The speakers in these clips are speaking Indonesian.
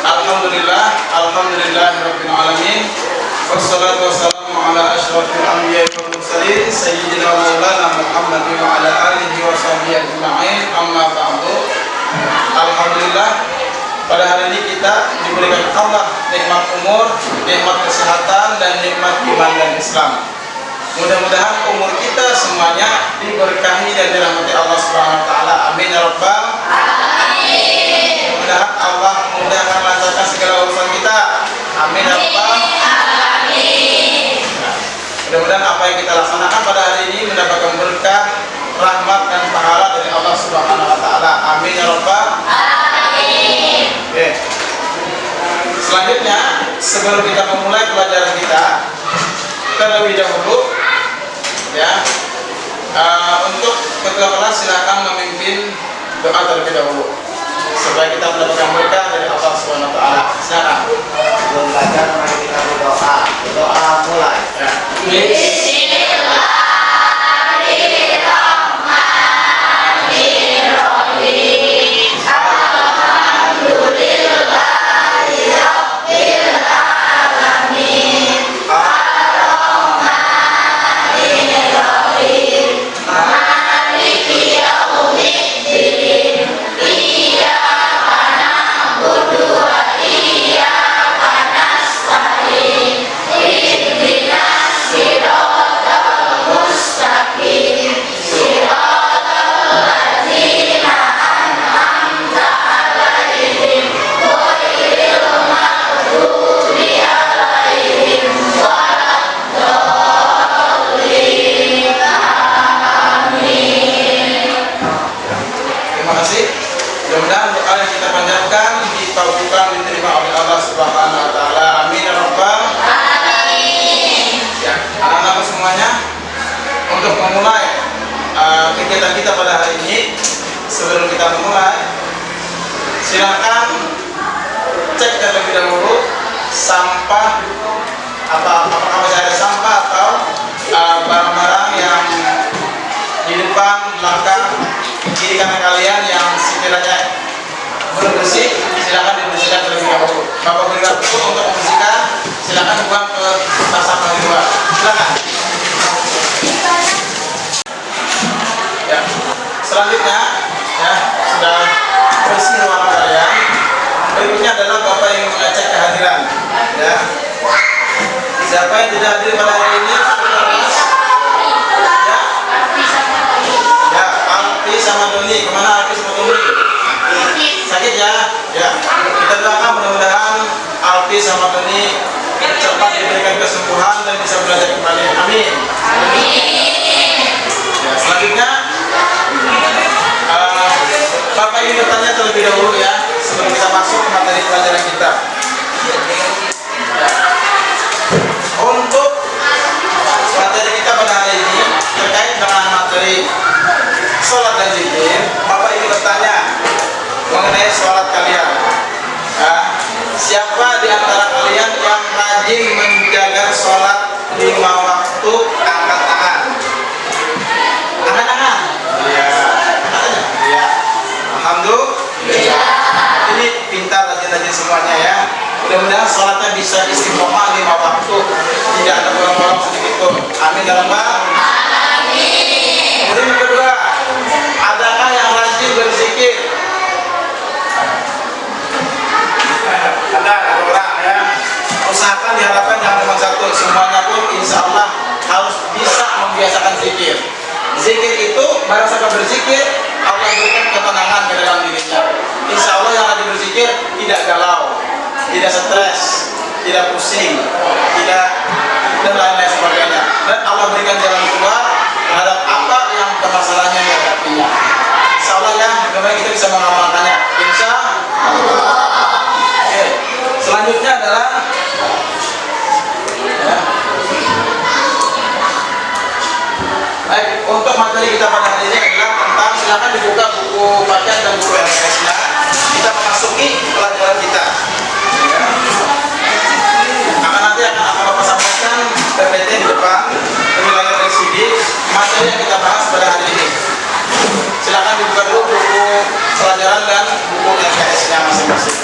Alhamdulillahirabbil alamin. Wassalatu wassalamu ala asyrafil anbiya'i wal mursalin sayyidina wa maulana Muhammadin wa ala alihi wa sahbihi ajma'in. Amma ba'du. Alhamdulillah, pada hari ini kita diberikan Allah nikmat umur, nikmat kesehatan, dan nikmat iman dan Islam. Mudah-mudahan umur kita semuanya diberkahi dan dirahmati Allah Subhanahu wa taala. Amin ya rabbal alamin. Mudah-mudahan Allah mudahkan lancarkan segala urusan kita. Amin ya rabbal alamin. Mudah-mudahan apa yang kita laksanakan pada hari ini mendapatkan berkah, rahmat dan pahala dari Allah Subhanahu wa taala. Amin ya rabbal alamin. Oke. Selanjutnya, sebelum kita memulai pelajaran kita, terlebih dahulu ya, untuk ketua kelas silakan memimpin doa terlebih dahulu supaya kita mendapatkan berkah dari Allah Subhanahu wa taala. Silakan. Sebelum belajar mari kita berdoa. Berdoa mulai. Ya. Mudah-mudahan doa yang kita panjatkan dikabulkan, diterima oleh Allah Subhanahu wa taala. Amin ya rabbal alamin. Ya, anak-anakku semuanya, untuk memulai kegiatan kita pada hari ini, sebelum kita memulai, silakan cek terlebih dahulu sampah, apakah masih ada sampah atau barang-barang yang di depan, belakang, kiri kanan kalian yang sekiranya belum bersih, silakan dibersihkan terlebih dahulu. Bapak berikan untuk membersihkan, silakan buang ke tempat sampah di luar. Silakan. Ya. Selanjutnya, ya, sudah bersih ruangan kalian. Berikutnya adalah Bapak yang mengecek kehadiran. Ya. Siapa yang tidak hadir pada hari ini? Sama Doni, kemana Alfi sama Doni? Sakit ya? Ya. Kita doakan mudah-mudahan Alfi sama Doni cepat diberikan kesembuhan dan bisa belajar kembali. Amin. Amin. Ya, selanjutnya, Bapak ingin bertanya terlebih dahulu ya, sebelum kita masuk ke materi pelajaran kita. Ya. Untuk materi kita pada hari ini terkait dengan materi sholat dan zikir, Bapak ingin bertanya mengenai sholat kalian. Siapa di antara kalian yang rajin menjaga sholat 5 waktu? Angkat tangan. Angkat tangan. Iya. Iya. Alhamdulillah. Ini pintar, rajin-rajin semuanya ya. Mudah-mudahan sholatnya bisa istiqomah 5 waktu, tidak ada bolong-bolong sedikit pun. Amin ya rabbal alamin. Kemudian yang kedua, adakah yang rajin berzikir? Ada orang ya. Usahakan diharapkan jangan cuma satu, semuanya pun insya Allah harus bisa membiasakan zikir. Zikir itu, barang siapa berzikir, Allah berikan ketenangan ke dalam dirinya. Insya Allah yang rajin berzikir tidak galau, tidak stres, tidak pusing, tidak dan lain-lain sebagainya. Dan Allah berikan jalan keluar terhadap apa yang permasalahannya dihadapinya. Insya Allah ya, bagaimana kita bisa mengamalkannya. Insya Allah. Oke. Selanjutnya adalah ya. Baik, untuk materi kita pada hari ini adalah tentang, silakan dibuka buku bacaan dan buku LKS-nya. Kita memasuki pelajaran kita. Ya. Nanti akan Bapak sampaikan PPT di depan, penilaian LCD, materi yang kita bahas pada hari ini. Silakan dibuka dulu buku pelajaran dan buku LKS-nya masing-masing.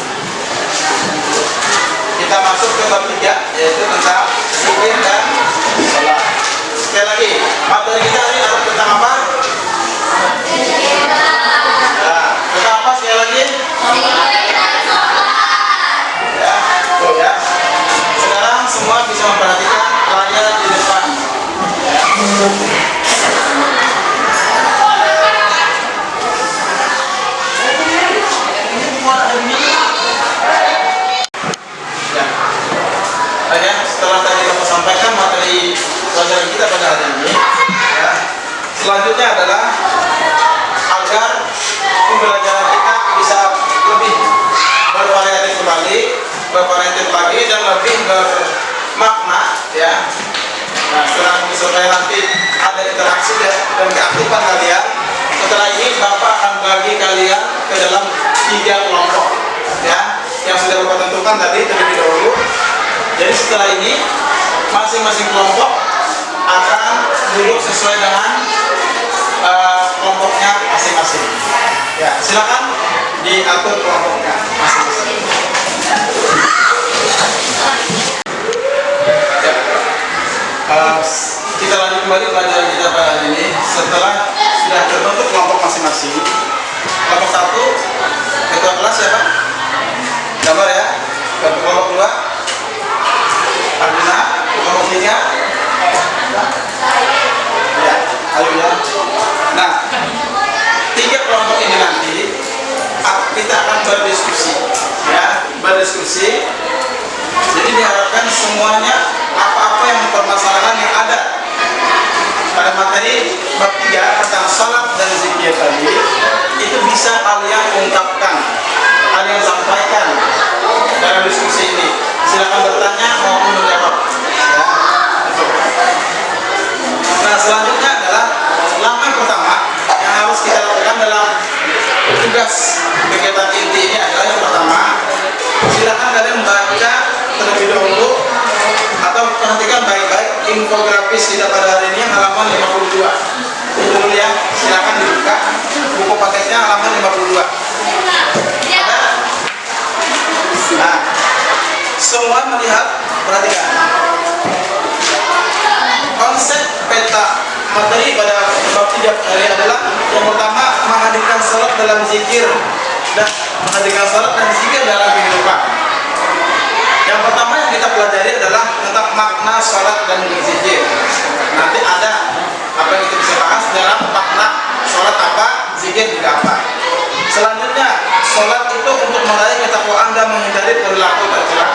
bervariatif lagi dan lebih bermakna ya. Nah, setelah supaya nanti ada interaksi dan keaktifan kalian, setelah ini Bapak akan bagi kalian ke dalam 3 kelompok ya, yang sudah Bapak tentukan tadi terlebih dahulu. Jadi setelah ini masing-masing kelompok akan duduk sesuai dengan kelompoknya masing-masing. Ya, silakan diatur kelompoknya masing-masing. Kita lanjut kembali pelajaran kita pada hari ini. Setelah sudah terbentuk kelompok masing-masing, kelompok 1 ketua kelas siapa? Gambar ya. Kelompok 2 Arjuna. Kelompok 3 ya, ayo ya. Nah, 3 kelompok ini nanti kita akan berdiskusi ya, berdiskusi. Jadi diharapkan semuanya apa-apa yang permasalahan yang ada pada materi bab 3 tentang salat dan zikir tadi itu bisa kalian ungkapkan, kalian sampaikan dalam diskusi ini. Silakan bertanya maupun menjawab ya. Nah, selanjutnya adalah langkah pertama yang harus kita lakukan dalam tugas kegiatan inti ini adalah yang pertama, silakan kalian membaca terlebih dahulu atau perhatikan baik-baik infografis kita pada hari ini yang halaman 52. Ini dulu ya, silakan dibuka buku paketnya halaman 52. Ada? Nah, semua melihat, perhatikan. Konsep peta materi pada bab 3 hari adalah yang pertama menghadirkan salat dalam zikir dan menghadirkan salat dan zikir dalam kehidupan. Yang pertama yang kita pelajari adalah tentang makna salat dan berzikir. Nanti ada apa yang kita bisa bahas dalam makna salat apa, zikir juga apa. Selanjutnya, salat itu untuk meraih ketakwaan dan menghindari perilaku tercela.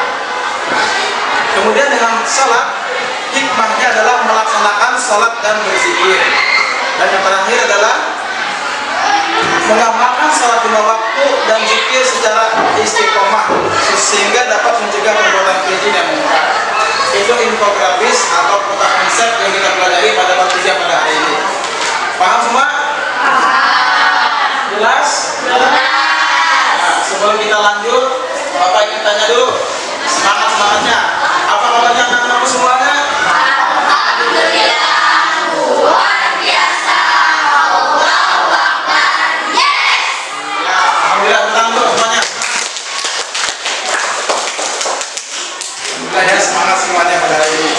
Kemudian dengan salat, hikmahnya adalah melaksanakan salat dan berzikir. Dan yang terakhir adalah mengamalkan salat 5 waktu dan zikir secara istiqomah sehingga dapat mencegah perbuatan keji dan munkar. Itu infografis atau peta konsep yang kita pelajari pada bab 3 pada hari ini. Paham semua? Jelas? Nah, sebelum kita lanjut, Bapak ingin tanya dulu semangatnya. Apa kabarnya anak-anakku semuanya? Semangatnya pada hari ini.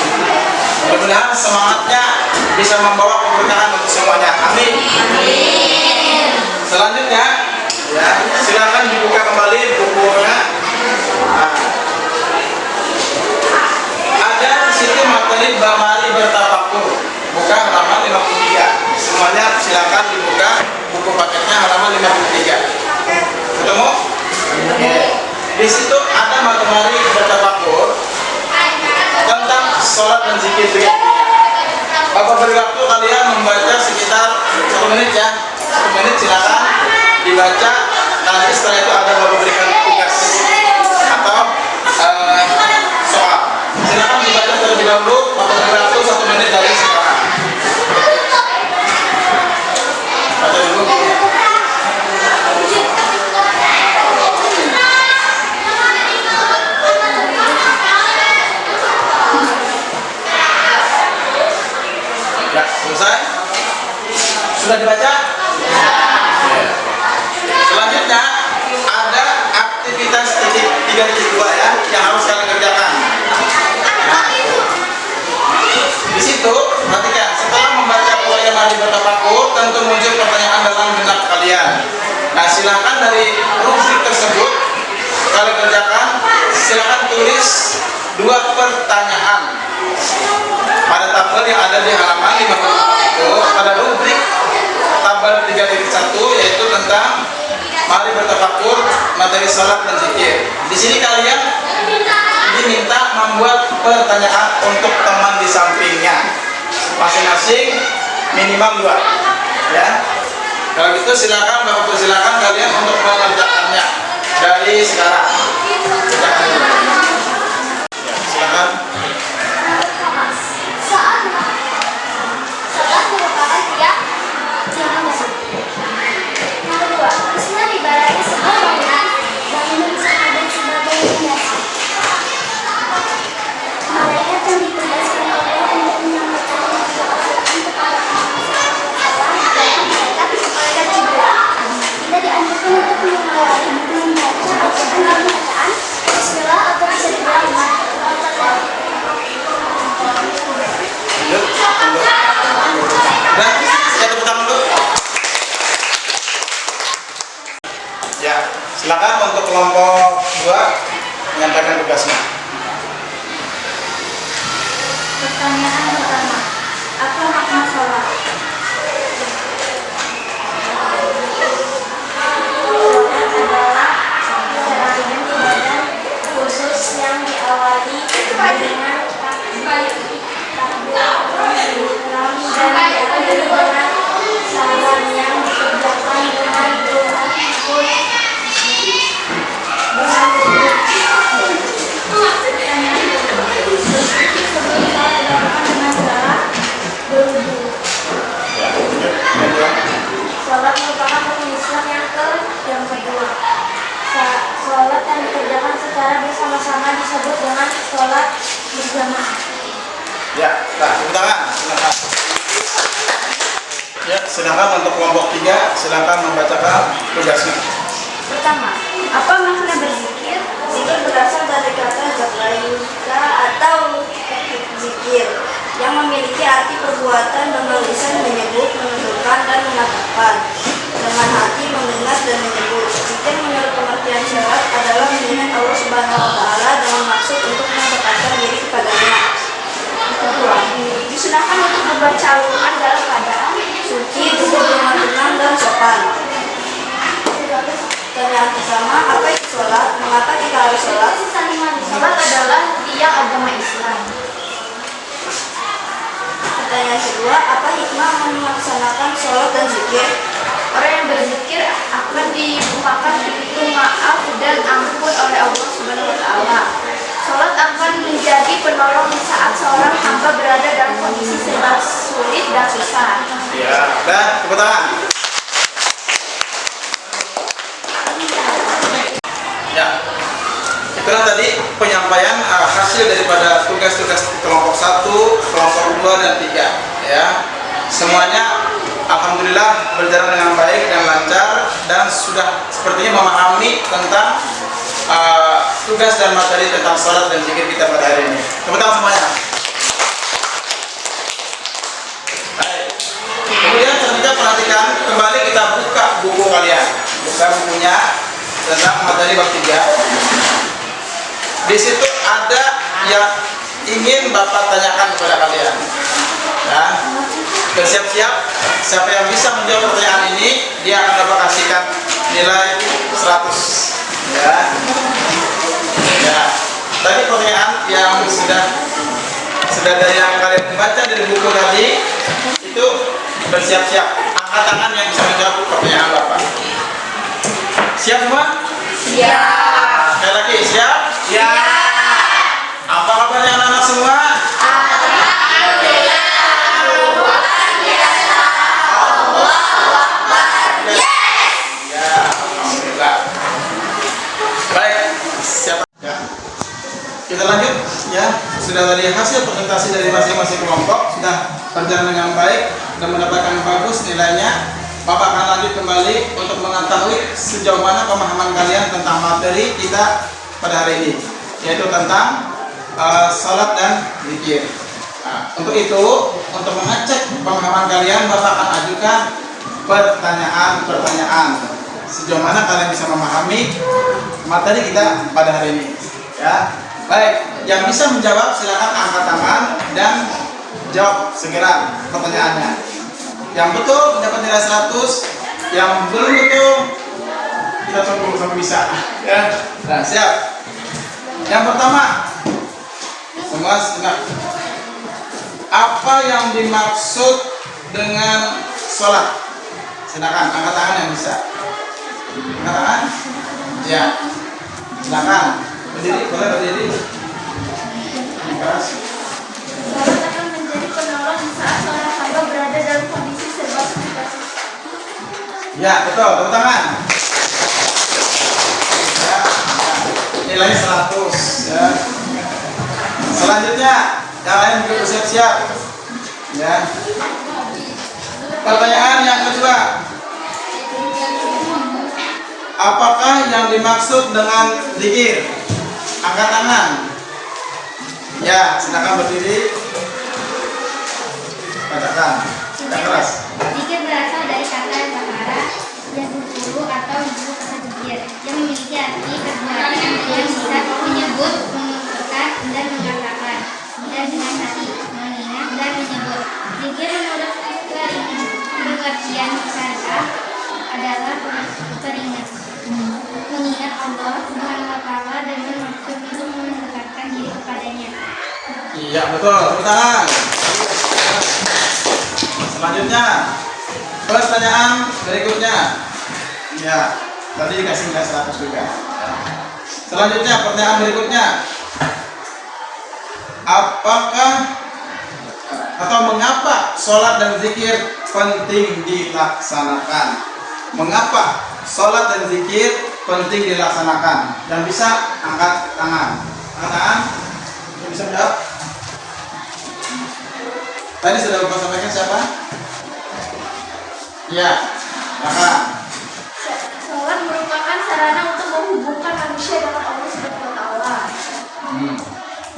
Mudah-mudahan semangatnya bisa membawa keberkahan untuk semuanya. Amin. Selanjutnya, ya, silakan dibuka kembali bukunya. Nah, ada di situ materi Bamari bertafakur. Buka halaman 53. Semuanya silakan dibuka buku paketnya halaman 53. Ketemu? Di situ ada materi bertafakur tentang sholat dan zikir juga. Bapak beri waktu kalian membaca sekitar 1 menit ya. 1 menit silakan dibaca. Nanti setelah itu ada bapak berikan tugas atau soal. Silakan dibaca terlebih dahulu. Bapak beri waktu 1 menit dari sekarang. Baca dulu. Ya, selesai? Sudah dibaca? Ya. Selanjutnya ada aktivitas 3.2 ya yang harus kalian kerjakan. Nah, di situ perhatikan, setelah membaca poem Mari Bertafakur tentu muncul pertanyaan dalam benak kalian. Nah, silakan dari rubrik tersebut kalian kerjakan. Silakan tulis 2 pertanyaan pada tabel yang ada di halaman 54 itu, pada rubrik tabel 3.1 yaitu tentang Mari Bertafakur materi salat dan zikir. Di sini kalian diminta membuat pertanyaan untuk teman di sampingnya, masing-masing minimal 2 ya. Kalau gitu silakan Bapak, silakan kalian untuk mengerjakannya dari sekarang. Kerjakan dulu. menyampaikan tugasnya. Pertanyaan pertama, apa makna sholat? Sholat adalah serangkaian ibadah khusus yang diawali dengan takbir ihram dan diakhiri dengan salam yang dikerjakan dengan doa pun dengan pertanyaan sebelum sholat dilakukan dengan cara berwudu. Sholat merupakan rukun Islam yang kedua. Sholat yang dikerjakan secara bersama-sama disebut dengan sholat berjamaah. Ya, nah, tepuk tangan, silakan. Ya, silakan untuk kelompok 3, silakan membacakan tugasnya. Pertama, apa makna berzikir? Zikir berasal dari kata zakaika atau zikir yang memiliki arti perbuatan dengan lisan menyebut, menentukan, dan mengatakan. Dengan hati mengingat dan menyebut. Zikir menurut pengertian syarat adalah mengingat Allah Subhanahu wa Ta'ala dengan maksud untuk mendekatkan diri kepadanya. Kedua, disunahkan untuk membaca Al-Quran dalam keadaan suci, duduk dengan tenang dan sopan. Pertanyaan pertama, apa itu sholat? Mengapa kita harus sholat? Sholat adalah tiang agama Islam. Pertanyaan kedua, apa hikmah melaksanakan sholat dan zikir? Orang yang berzikir akan dibukakan pintu maaf dan ampun oleh Allah Subhanahu wa Ta'ala. Sholat akan menjadi penolong di saat seorang hamba berada dalam kondisi serba sulit dan susah. Ya, dan tepuk tangan. Ya, itulah tadi penyampaian hasil daripada tugas-tugas kelompok 1, kelompok 2 dan 3. Ya, semuanya alhamdulillah berjalan dengan baik dan lancar dan sudah sepertinya memahami tentang tugas dan materi tentang sholat dan zikir kita pada hari ini. Tepuk tangan semuanya. Baik. Kemudian selanjutnya perhatikan kembali, kita buka buku kalian, buka bukunya tentang materi bab 3. Di situ ada yang ingin Bapak tanyakan kepada kalian. Ya. Bersiap-siap, siapa yang bisa menjawab pertanyaan ini, dia akan Bapak kasihkan nilai 100. Ya. Ya. Tadi pertanyaan yang sudah dari yang kalian baca dari buku tadi itu bersiap-siap, angkat tangan yang bisa menjawab pertanyaan Bapak. Siap semua? Siap. Sekali lagi, siap? Siap. Apa kabarnya anak-anak semua? Alhamdulillah. Luar biasa. Allahu Akbar. Yes. Ya, alhamdulillah. Baik, siapa? Ya. Kita lanjut ya. Sudah dari hasil presentasi dari masing-masing kelompok sudah berjalan dengan baik dan mendapatkan bagus nilainya. Bapak akan lanjut kembali untuk mengetahui sejauh mana pemahaman kalian tentang materi kita pada hari ini, yaitu tentang salat dan zikir. Nah, untuk itu, untuk mengecek pemahaman kalian, Bapak akan ajukan pertanyaan-pertanyaan sejauh mana kalian bisa memahami materi kita pada hari ini. Ya, baik. Yang bisa menjawab silakan angkat tangan dan jawab segera pertanyaannya. Yang betul mendapat nilai 100, yang belum betul kita tunggu sampai bisa. Ya, nah siap. Yang pertama, semua sebentar. Apa yang dimaksud dengan sholat? Silakan angkat tangan yang bisa. Angkat tangan. Ya, silakan. Berdiri, boleh berdiri. Keras. Sholat akan menjadi penolong di saat seorang hamba berada dalam kondisi serba sulit. Ya, betul. Tepuk tangan. Ya, nilai 100. Ya. Selanjutnya, yang lain juga bersiap-siap. Ya. Pertanyaan yang kedua. Apakah yang dimaksud dengan zikir? Angkat tangan. Ya, silakan berdiri. Bacakan. Yang keras. Zikir berasal dari kata zakara yang berguru atau guru kata zikir yang memiliki arti perbuatan yang bisa menyebut Iya betul, tepuk tangan. Selanjutnya, pertanyaan berikutnya. Ya, tadi dikasih nilai 100 juga. Selanjutnya, pertanyaan berikutnya. Apakah atau mengapa sholat dan zikir penting dilaksanakan? Mengapa sholat dan zikir penting dilaksanakan? Dan bisa angkat tangan. Angkat tangan. Bisa menjawab? Tadi sudah Bapak sampaikan siapa? Ya, maka Sholat merupakan sarana untuk menghubungkan manusia dengan Allah Subhanahu wa Ta'ala.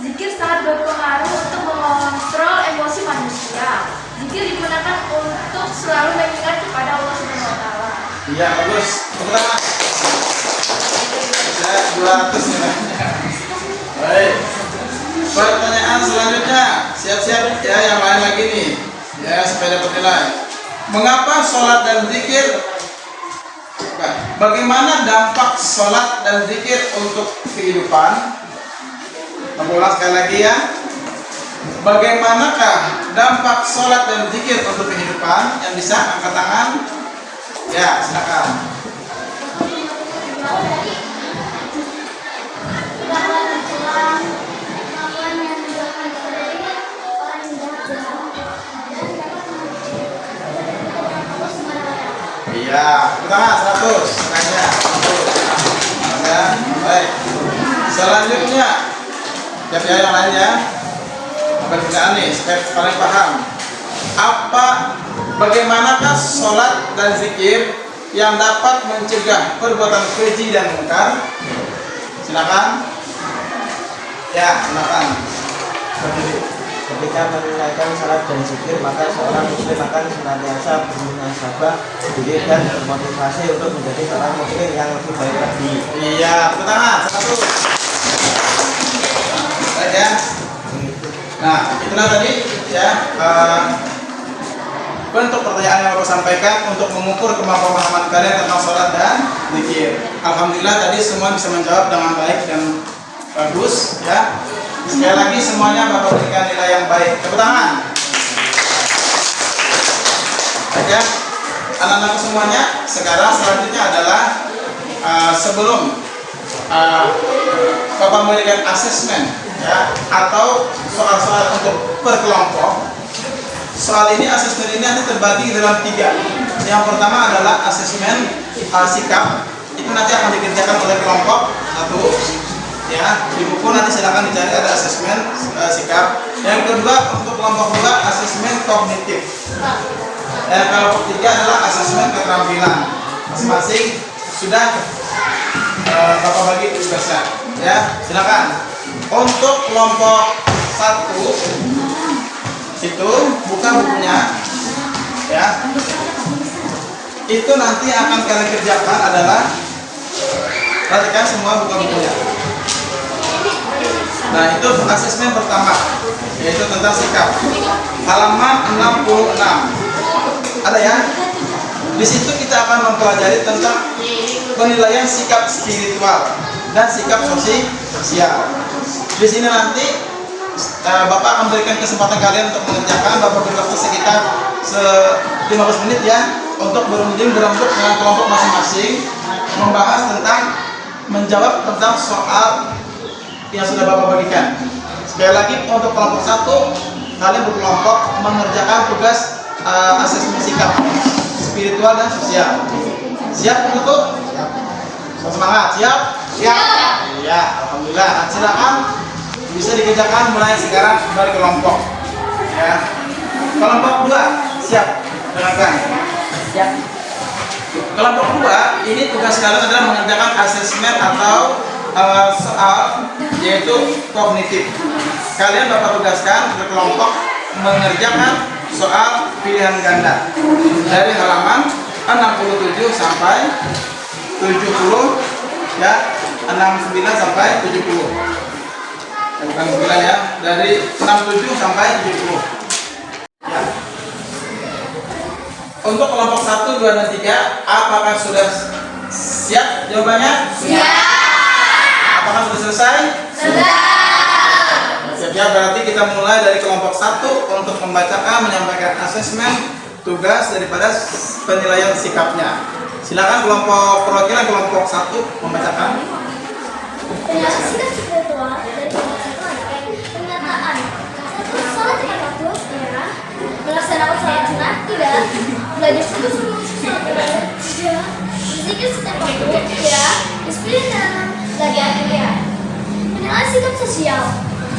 Zikir sangat berpengaruh untuk mengontrol emosi manusia. Zikir digunakan untuk selalu mengingat kepada Allah Subhanahu wa Ta'ala. iya bagus. Pertama, saya 200 nilainya. Baik. Pertanyaan selanjutnya, siap-siap ya yang lain lagi nih, ya supaya dapat nilai. Mengapa sholat dan zikir? Bagaimana dampak sholat dan zikir untuk kehidupan? Aku ulang sekali lagi ya. Bagaimanakah dampak sholat dan zikir untuk kehidupan? Yang bisa angkat tangan? Ya, silakan. Iya, pertama 100 nilainya. Ya, baik. Selanjutnya, siap ya yang lainnya. Pertanyaan nih, supaya kalian paham. Bagaimanakah sholat dan zikir yang dapat mencegah perbuatan keji dan mungkar? Silakan. Ya, silakan. Berdiri. Ketika menunaikan salat dan zikir, maka seorang muslim akan senantiasa bermuhasabah diri dan termotivasi untuk menjadi seorang muslim yang lebih baik lagi. Iya, tepuk tangan. 1. Baik ya. Nah, itulah tadi ya bentuk pertanyaan yang aku sampaikan untuk mengukur kemampuan kalian tentang sholat dan zikir. Alhamdulillah tadi semua bisa menjawab dengan baik dan bagus ya. Sekali lagi semuanya Bapak berikan nilai yang baik. Tepuk tangan. Baik ya. Anak-anak semuanya, sekarang selanjutnya adalah sebelum Bapak memberikan asesmen ya, atau soal-soal untuk per kelompok. Soal ini, asesmen ini nanti terbagi dalam 3. Yang pertama adalah asesmen sikap. Itu nanti akan dikerjakan oleh kelompok 1. Ya, di buku nanti silakan dicari ada asesmen sikap. Yang kedua untuk kelompok 2 asesmen kognitif. Dan kelompok 3 adalah asesmen keterampilan. Masing-masing sudah Bapak bagi tugasnya. Ya, silakan. Untuk kelompok 1 itu buka bukunya. Ya. Itu nanti akan kalian kerjakan adalah perhatikan semua buka bukunya. Nah, itu asesmen pertama, yaitu tentang sikap. Halaman 66. Ada ya? Di situ kita akan mempelajari tentang penilaian sikap spiritual dan sikap sosial. Di sini nanti Bapak akan berikan kesempatan kalian untuk mengerjakan. Bapak beri waktu sekitar 15 menit ya, untuk berunding berembuk dengan kelompok masing-masing, membahas tentang menjawab tentang soal yang sudah Bapak bagikan. Sekali lagi untuk kelompok 1, kalian berkelompok mengerjakan tugas asesmen sikap spiritual dan sosial. Siap untuk? Semangat, siap? Siap. Iya, alhamdulillah. Nah, silakan bisa dikerjakan mulai sekarang dari kelompok. Ya. Kelompok 2, siap? Dengarkan. Siap. Kelompok 2 ini tugas kalian adalah mengerjakan asesmen atau soal yaitu kognitif. Kalian Bapak tugaskan ke kelompok mengerjakan soal pilihan ganda dari halaman 67 sampai 70 ya, 69 sampai 70. Bukan 9 ya, dari 67 sampai 70. Ya. Untuk kelompok 1, 2, dan 3, apakah sudah siap jawabannya? Siap. Apakah sudah selesai? Sudah. Siap Ya, berarti kita mulai dari kelompok 1 untuk membacakan, menyampaikan asesmen tugas daripada penilaian sikapnya. Silakan kelompok perwakilan kelompok 1 membacakan. Penilaian sikap spiritual dari kelompok 1 adalah pernyataan. 1. Salat tepat waktu, ya. Melaksanakan salat sunat, tidak. Belajar sungguh-sungguh salat ibadah, tidak. Berzikir setiap waktu, ya. Disiplin dalam belajar, ya. Penilaian sikap sosial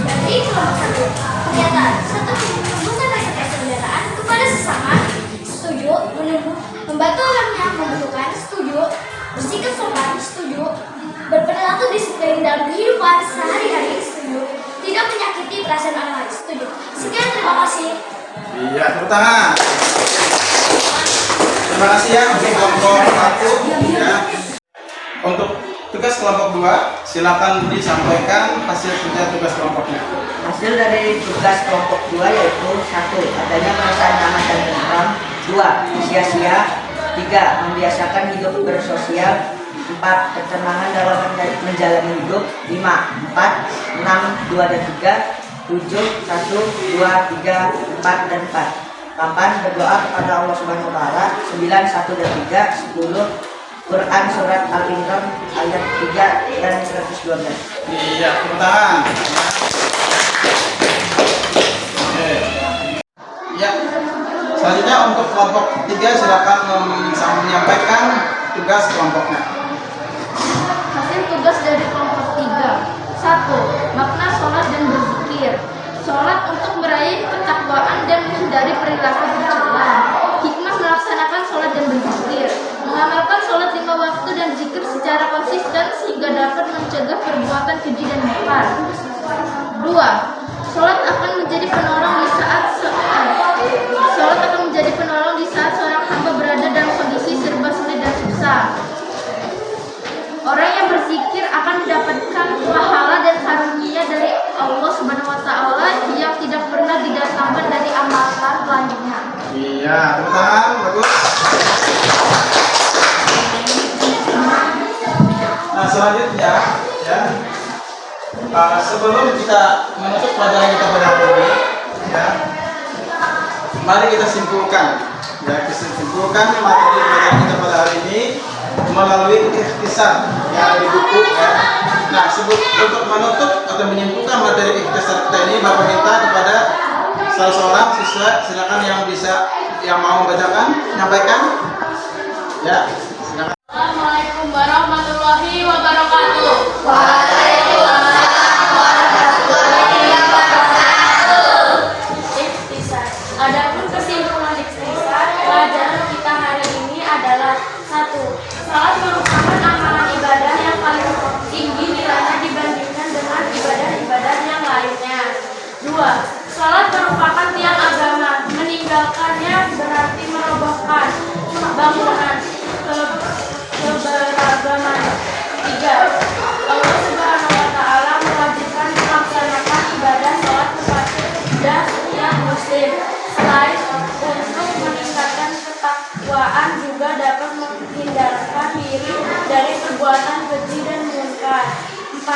dari kelompok 1. Pernyataan. 1. Menumbuhkan rasa persaudaraan kepada sesama, setuju. Membantu orang yang membutuhkan, setuju. Bersikap sopan, setuju. Berperilaku disiplin dalam kehidupan sehari-hari, setuju. Tidak menyakiti perasaan orang lain, setuju. Sekian, terima kasih. Iya, tepuk tangan. Terima kasih ya untuk kelompok 1 ya. Untuk tugas kelompok 2, silakan disampaikan hasil kerja tugas kelompoknya. Hasil dari tugas kelompok 2 yaitu 1. Adanya perasaan nyaman dan tentram. 2. Sia-sia. 3. Membiasakan hidup bersosial. 4. Ketenangan dalam menjalani hidup. 5. 4. 6. 2 dan 3. 7. 1. 2. 3. 4 dan 4. 8. Berdoa kepada Allah Subhanahu wa Ta'ala. 9. 1 dan 3. 10. Quran surat Al-Imran ayat 3 dan 112. Iya, tepuk tangan. Oke. Ya. Selanjutnya untuk kelompok 3 silakan menyampaikan tugas kelompoknya. Hasil tugas dari kelompok 3. 1. Makna sholat dan berzikir. Sholat untuk meraih ketakwaan dan menghindari perilaku tercela. Hikmah melaksanakan sholat dan berzikir. Mengamalkan sholat 5 waktu dan zikir secara konsisten sehingga dapat mencegah perbuatan keji dan mungkar. 2. Sholat akan menjadi penolong di saat seorang hamba berada dalam kondisi serba sulit dan susah. Orang yang berzikir akan mendapatkan pahala dan karunia dari Allah Subhanahu wa Ta'ala yang tidak pernah didatangkan dari amalan lainnya. Iya, tepuk tangan, bagus. Nah, selanjutnya ya. Sebelum kita menutup pelajaran kita pada hari ini, ya, mari kita simpulkan. Ya, kita simpulkan materi pelajaran kita pada hari ini melalui ikhtisar yang ada di buku. Ya. Nah, untuk menutup atau menyimpulkan materi ikhtisar kita ini, Bapak minta kepada salah seorang siswa, silakan yang mau membacakan, menyampaikan. Ya, silakan. Assalamualaikum warahmatullahi wabarakatuh. Adapun kesimpulan ikhtisar pelajaran kita hari ini adalah 1. Salat merupakan amalan ibadah yang paling tinggi nilainya dibandingkan dengan ibadah-ibadah yang lainnya. 2. Salat merupakan tiang agama. Meninggalkannya berarti merobohkan bangunan keberagaman. 3. Allah Subhanahu wa Ta'ala mewajibkan melaksanakan ibadah salat kepada setiap muslim. Selain untuk meningkatkan ketakwaan, juga dapat menghindarkan diri dari perbuatan keji dan munkar. 4.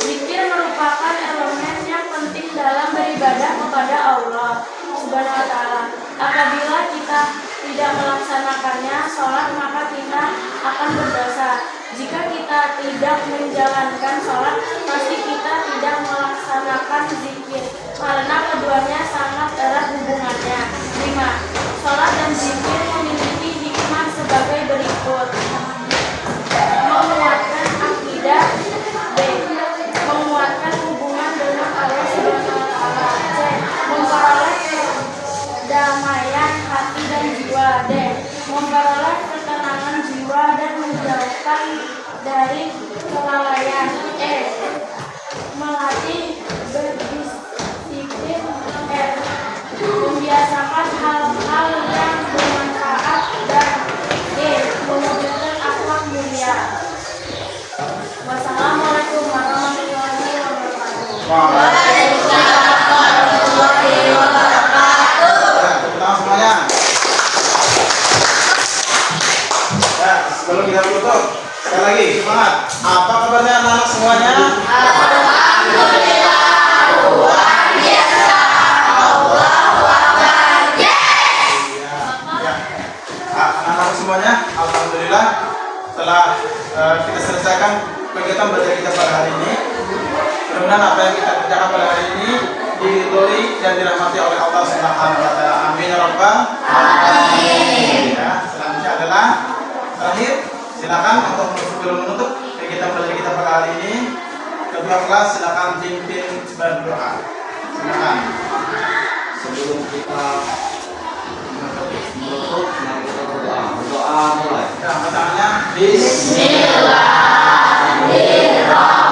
Zikir merupakan elemen yang penting dalam beribadah kepada Allah Subhanahu wa Ta'ala. Apabila kita tidak melaksanakannya sholat, maka kita akan berdosa. Jika kita tidak menjalankan sholat, pasti kita tidak melaksanakan zikir, karena keduanya sangat erat hubungannya. 5. Sholat dan zikir memiliki hikmah sebagai berikut: menguatkan akidah. B. Menguatkan hubungan dengan Allah Subhanahu wa Ta'ala. C. Memperoleh kedamaian hati dan jiwa. D. Memperoleh ketenangan jiwa dan menjauhkan dari kelalaian. E. Melatih berdisiplin. F. Membiasakan hal-hal yang bermanfaat. Dan G. Mewujudkan akhlak mulia. Wassalamualaikum warahmatullahi wabarakatuh. Waalaikumsalam warahmatullahi wabarakatuh. Tepuk tangan semuanya. Ya, sebelum kita tutup, sekali lagi semangat. Apa kabarnya anak-anak semuanya? Alhamdulillah. akhirkan kegiatan belajar kita pada hari ini. Mudah-mudahan apa yang kita kerjakan pada hari ini diridhoi dan dirahmati oleh Allah Subhanahu wa taala. Amin ya rabbal alamin. Ya, selanjutnya adalah terakhir, silakan untuk sebelum menutup kegiatan belajar kita pada hari ini, ketua kelas silakan pimpin berdoa. Silakan. Sebelum kita menutup, mari kita berdoa. Berdoa mulai. Ya, pertanyaannya Bismillahirrahmanirrahim.